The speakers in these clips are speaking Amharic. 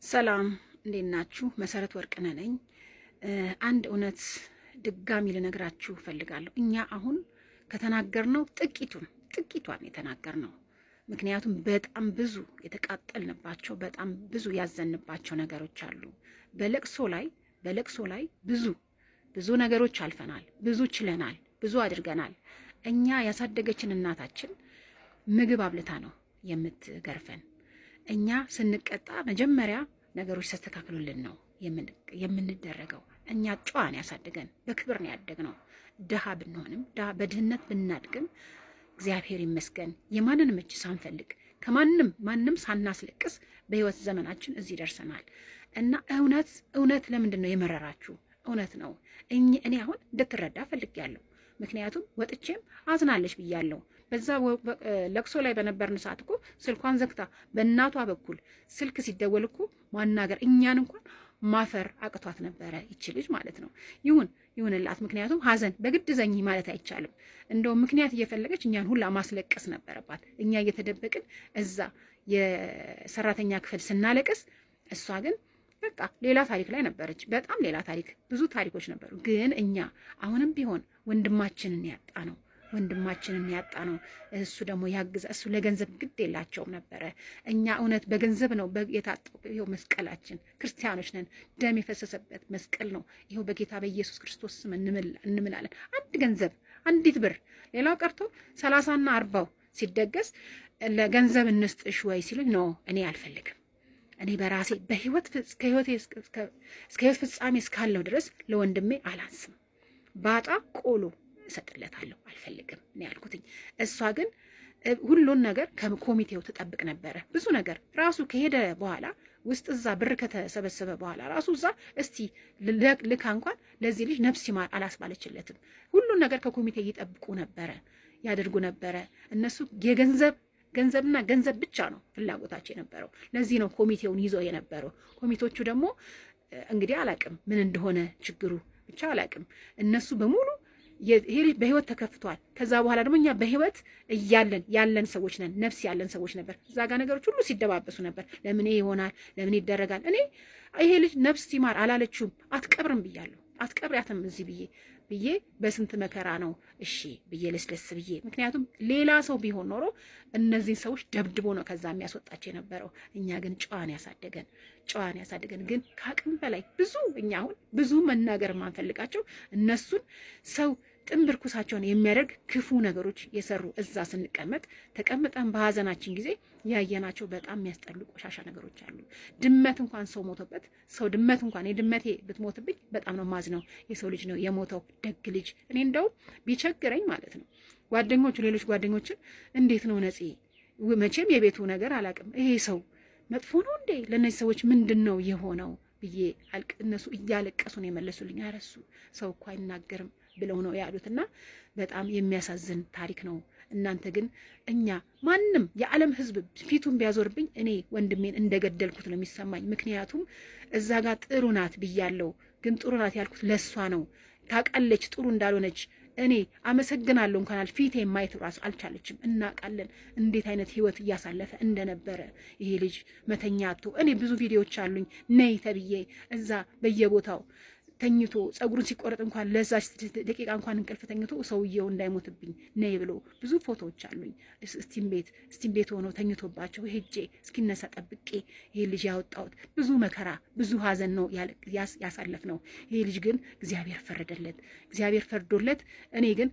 ሰላም እንዴት ናችሁ? መሰረት ወርቅነህ ነኝ። አንድ እውነት ድጋሚ ልነግራችሁ ፈልጋለሁ። እኛ አሁን ከተናገርነው ጥቂቷን የተናገርነው፣ ምክንያቱም በጣም ብዙ የተቃጠልንባቸው በጣም ብዙ ያዘንባቸው ነገሮች አሉ። በለቅሶ ላይ ብዙ ነገሮች አልፈናል፣ ብዙ ችለናል፣ ብዙ አድርገናል። እኛ ያሳደገችን እናታችን ምግብ አብልታ ነው የምትገርፈን። እኛ ስንቀጣ መጀመሪያ ነገሮች ተስተካክሉልን ነው የምንደረገው። እኛ ጨዋን ያሳደገን በክብር ነው ያደግነው። ድሃ ብንሆንም በድህነት ብናድግም እግዚአብሔር ይመስገን የማንንም እጅ ሳንፈልግ ማንም ሳናስለቅስ በህይወት ዘመናችን እዚህ ደርሰናል። እና እውነት ለምንድን ነው የመረራችሁ? እውነት ነው። እኔ አሁን እንድትረዳ ፈልጌያለሁ። ምክንያቱም ወጥቼም አዝናለች ብያለሁ። በዛ ለቅሶ ላይ በነበርን ሰዓት እኮ ስልኳን ዘግታ በእናቷ በኩል ስልክ ሲደወል እኮ ማናገር እኛን እንኳን ማፈር አቅቷት ነበረ ይቺ ልጅ ማለት ነው። ይሁንላት። ምክንያቱም ሀዘን በግድ ዘኝ ማለት አይቻልም። እንደውም ምክንያት እየፈለገች እኛን ሁላ ማስለቀስ ነበረባት። እኛ እየተደበቅን እዛ የሰራተኛ ክፍል ስናለቅስ፣ እሷ ግን በቃ ሌላ ታሪክ ላይ ነበረች። በጣም ሌላ ታሪክ፣ ብዙ ታሪኮች ነበሩ። ግን እኛ አሁንም ቢሆን ወንድማችንን ያጣ ነው። እሱ ደግሞ ያግዛ። እሱ ለገንዘብ ግድ የላቸውም ነበረ። እኛ እውነት በገንዘብ ነው የታጠው። ይኸው መስቀላችን፣ ክርስቲያኖች ነን፣ ደም የፈሰሰበት መስቀል ነው። ይኸው በጌታ በኢየሱስ ክርስቶስ ስም እንምላለን። አንድ ገንዘብ፣ አንዲት ብር፣ ሌላው ቀርቶ 30ና 40 ሲደገስ ለገንዘብ እንስጥሽ ወይ ሲሉኝ ነው እኔ አልፈልግም። እኔ በራሴ እስከ ህይወት ፍጻሜ እስካለው ድረስ ለወንድሜ አላንስም። ባጣ ቆሎ እሰጥለታለሁ፣ አልፈልግም እኔ ያልኩትኝ። እሷ ግን ሁሉን ነገር ከኮሚቴው ትጠብቅ ነበረ። ብዙ ነገር ራሱ ከሄደ በኋላ ውስጥ እዛ ብር ከተሰበሰበ በኋላ ራሱ እዛ እስቲ ልካ እንኳን ለዚህ ልጅ ነፍስ ይማር አላስባለችለትም። ሁሉን ነገር ከኮሚቴ ይጠብቁ ነበረ፣ ያደርጉ ነበረ። እነሱ ገንዘብና ገንዘብ ብቻ ነው ፍላጎታቸው የነበረው። ለዚህ ነው ኮሚቴውን ይዘው የነበረው። ኮሚቴዎቹ ደግሞ እንግዲህ አላቅም ምን እንደሆነ ችግሩ ብቻ አላቅም። እነሱ በሙሉ ይሄ ልጅ በህይወት ተከፍቷል። ከዛ በኋላ ደግሞ እኛ በህይወት ያለን ሰዎች ነን፣ ነፍስ ያለን ሰዎች ነበር። እዛ ጋር ነገሮች ሁሉ ሲደባበሱ ነበር። ለምን ይሆናል? ለምን ይደረጋል? እኔ ይሄ ልጅ ነፍስ ይማር አላለችውም። አትቀብርም ብያለሁ። አትቀብሪያትም እዚህ ብዬ በስንት መከራ ነው እሺ ብዬ ለስለስ ብዬ። ምክንያቱም ሌላ ሰው ቢሆን ኖሮ እነዚህን ሰዎች ደብድቦ ነው ከዛ የሚያስወጣቸው የነበረው። እኛ ግን ጨዋን ያሳደገን ግን ከአቅም በላይ እኛ አሁን ብዙ መናገር የማንፈልጋቸው እነሱን ሰው ጥንብር ኩሳቸውን የሚያደርግ ክፉ ነገሮች የሰሩ እዛ ስንቀመጥ ተቀምጠን በሀዘናችን ጊዜ ያየናቸው በጣም የሚያስጠሉ ቆሻሻ ነገሮች አሉ። ድመት እንኳን ሰው ሞቶበት ድመት እንኳን የድመቴ ብትሞትብኝ በጣም ነው ማዝነው። የሰው ልጅ ነው የሞተው፣ ደግ ልጅ። እኔ እንደው ቢቸግረኝ ማለት ነው ሌሎች ጓደኞችን እንዴት ነው ነፂ፣ መቼም የቤቱ ነገር አላውቅም፣ ይሄ ሰው መጥፎ ነው እንዴ? ለእነዚህ ሰዎች ምንድን ነው የሆነው ብዬ እነሱ እያለቀሱ ነው የመለሱልኝ። አረሱ ሰው እኮ አይናገርም ብለው ነው ያሉትና በጣም የሚያሳዝን ታሪክ ነው። እናንተ ግን ማንም የዓለም ሕዝብ ፊቱን ቢያዞርብኝ እኔ ወንድሜን እንደገደልኩት ነው የሚሰማኝ። ምክንያቱም እዛ ጋር ጥሩ ናት ብያለሁ፣ ግን ጥሩ ናት ያልኩት ለሷ ነው። ታውቃለች ጥሩ እንዳልሆነች። እኔ አመሰግናለሁ እንኳን ፊቴ ማየት ራሱ አልቻለችም። እናውቃለን እንዴት አይነት ህይወት እያሳለፈ እንደነበረ ይሄ ልጅ መተኛቱ። እኔ ብዙ ቪዲዮዎች አሉኝ ነይ ተብዬ እዛ በየቦታው ተኝቶ ጸጉሩን ሲቆረጥ እንኳን ለዛች ደቂቃ እንኳን እንቅልፍ ተኝቶ ሰውየው እንዳይሞትብኝ ነይ ብሎ ብዙ ፎቶዎች አሉኝ። እስቲም ቤት ሆኖ ተኝቶባቸው ሄጄ እስኪነሳ ጠብቄ ይሄ ልጅ ያወጣሁት ብዙ መከራ ብዙ ሀዘን ነው ያሳለፍ ነው። ይሄ ልጅ ግን እግዚአብሔር ፈርዶለት እኔ ግን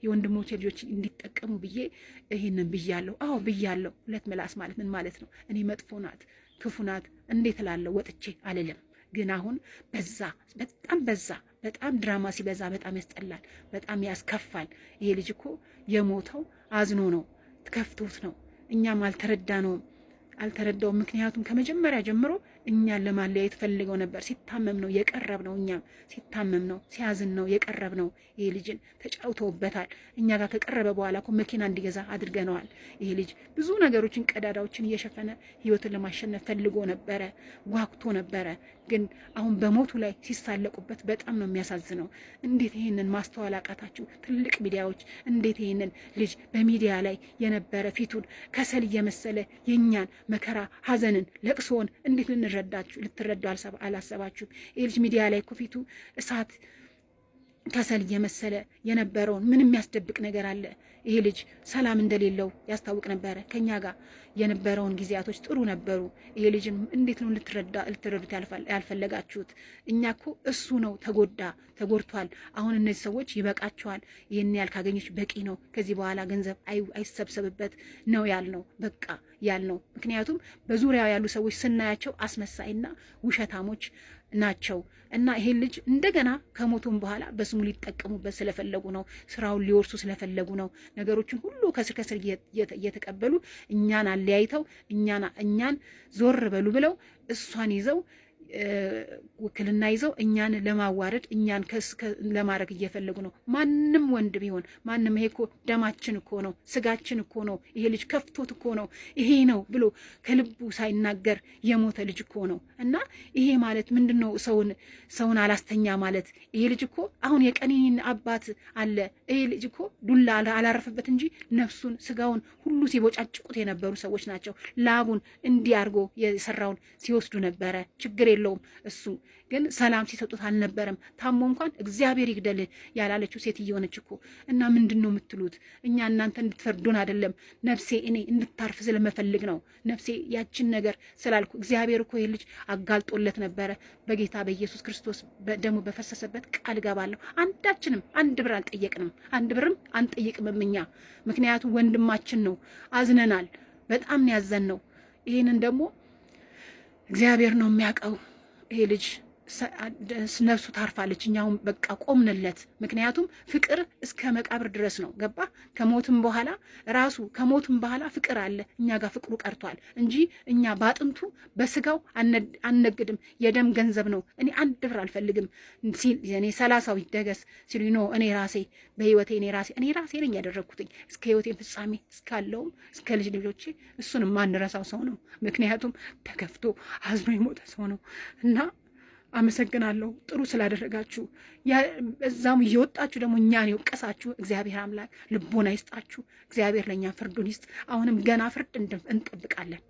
የወንድሞቼ ልጆች እንዲጠቀሙ ብዬ ይሄንን ብያለሁ። አዎ ብያለሁ። ሁለት ምላስ ማለት ምን ማለት ነው? እኔ መጥፎ ናት ክፉ ናት እንዴት እላለሁ? ወጥቼ አልልም። ግን አሁን በጣም ድራማ ሲበዛ በጣም ያስጠላል፣ በጣም ያስከፋል። ይሄ ልጅ እኮ የሞተው አዝኖ ነው፣ ከፍቶት ነው። እኛም አልተረዳውም። ምክንያቱም ከመጀመሪያ ጀምሮ እኛን ለማለያየት ፈልገው ነበር። ሲታመም ነው የቀረብ ነው። እኛም ሲታመም ነው ሲያዝን ነው የቀረብ ነው። ይሄ ልጅን ተጫውተውበታል። እኛ ጋር ከቀረበ በኋላ እኮ መኪና እንዲገዛ አድርገነዋል። ይሄ ልጅ ብዙ ነገሮችን ቀዳዳዎችን እየሸፈነ ህይወትን ለማሸነፍ ፈልጎ ነበረ፣ ጓጉቶ ነበረ። ግን አሁን በሞቱ ላይ ሲሳለቁበት በጣም ነው የሚያሳዝነው። እንዴት ይሄንን ማስተዋል አቃታችሁ? ትልቅ ሚዲያዎች እንዴት ይሄንን ልጅ በሚዲያ ላይ የነበረ ፊቱን ከሰል እየመሰለ የኛን መከራ፣ ሀዘንን፣ ለቅሶን እንዴት ልትረዱ አላሰባችሁም? ይህ ልጅ ሚዲያ ላይ እኮ ፊቱ እሳት ከሰል እየመሰለ የነበረውን ምን የሚያስደብቅ ነገር አለ? ይሄ ልጅ ሰላም እንደሌለው ያስታውቅ ነበረ። ከኛ ጋር የነበረውን ጊዜያቶች ጥሩ ነበሩ። ይሄ ልጅን እንዴት ነው ልትረዱት ያልፈለጋችሁት? እኛ እኮ እሱ ነው ተጎድቷል። አሁን እነዚህ ሰዎች ይበቃቸዋል። ይህን ያህል ካገኘች በቂ ነው። ከዚህ በኋላ ገንዘብ አይሰብሰብበት ነው ያልነው። በቃ ያልነው። ምክንያቱም በዙሪያው ያሉ ሰዎች ስናያቸው አስመሳይና ውሸታሞች ናቸው። እና ይሄን ልጅ እንደገና ከሞቱም በኋላ በስሙ ሊጠቀሙበት ስለፈለጉ ነው። ስራውን ሊወርሱ ስለፈለጉ ነው። ነገሮችን ሁሉ ከስር ከስር እየተቀበሉ እኛን አለያይተው እኛን ዞር በሉ ብለው እሷን ይዘው ውክልና ይዘው እኛን ለማዋረድ እኛን ለማድረግ እየፈለጉ ነው። ማንም ወንድ ቢሆን ማንም፣ ይሄ እኮ ደማችን እኮ ነው፣ ስጋችን እኮ ነው። ይሄ ልጅ ከፍቶት እኮ ነው ይሄ ነው ብሎ ከልቡ ሳይናገር የሞተ ልጅ እኮ ነው። እና ይሄ ማለት ምንድን ነው? ሰውን አላስተኛ ማለት። ይሄ ልጅ እኮ አሁን የቀኒኒን አባት አለ። ይሄ ልጅ እኮ ዱላ አላረፈበት እንጂ ነፍሱን ስጋውን ሁሉ ሲቦጫጭቁት የነበሩ ሰዎች ናቸው። ላቡን እንዲህ አድርጎ የሰራውን ሲወስዱ ነበረ። ችግር የለውም። እሱ ግን ሰላም ሲሰጡት አልነበረም። ታሞ እንኳን እግዚአብሔር ይግደል ያላለችው ሴት እየሆነች እኮ። እና ምንድን ነው የምትሉት? እኛ እናንተ እንድትፈርዱን አይደለም። ነፍሴ እኔ እንድታርፍ ስለመፈልግ ነው። ነፍሴ ያችን ነገር ስላልኩ እግዚአብሔር እኮ ይህ ልጅ አጋልጦለት ነበረ። በጌታ በኢየሱስ ክርስቶስ ደሙ በፈሰሰበት ቃል ገባለሁ። አንዳችንም አንድ ብር አልጠየቅንም፣ አንድ ብርም አንጠይቅም እኛ። ምክንያቱም ወንድማችን ነው። አዝነናል። በጣም ያዘን ነው። ይህንን ደግሞ እግዚአብሔር ነው የሚያውቀው። ይሄ ልጅ ነፍሱ ታርፋለች። እኛውም በቃ ቆምንለት። ምክንያቱም ፍቅር እስከ መቃብር ድረስ ነው። ገባ? ከሞትም በኋላ ፍቅር አለ። እኛ ጋር ፍቅሩ ቀርቷል እንጂ እኛ ባጥንቱ በስጋው አንነግድም። የደም ገንዘብ ነው። እኔ አንድ ብር አልፈልግም ሲል እኔ 30 ይደገስ ሲሉ ነው እኔ ራሴ በህይወቴ እኔ ራሴ ነኝ ያደረግኩትኝ እስከ ህይወቴን ፍጻሜ እስካለውም እስከ ልጆቼ እሱን የማንረሳው ሰው ነው። ምክንያቱም ተከፍቶ አዝኖ የሞተ ሰው ነው። እና አመሰግናለሁ ጥሩ ስላደረጋችሁ። እዛም እየወጣችሁ ደግሞ እኛን የወቀሳችሁ እግዚአብሔር አምላክ ልቦና ይስጣችሁ። እግዚአብሔር ለእኛ ፍርዱን ይስጥ። አሁንም ገና ፍርድ እንጠብቃለን።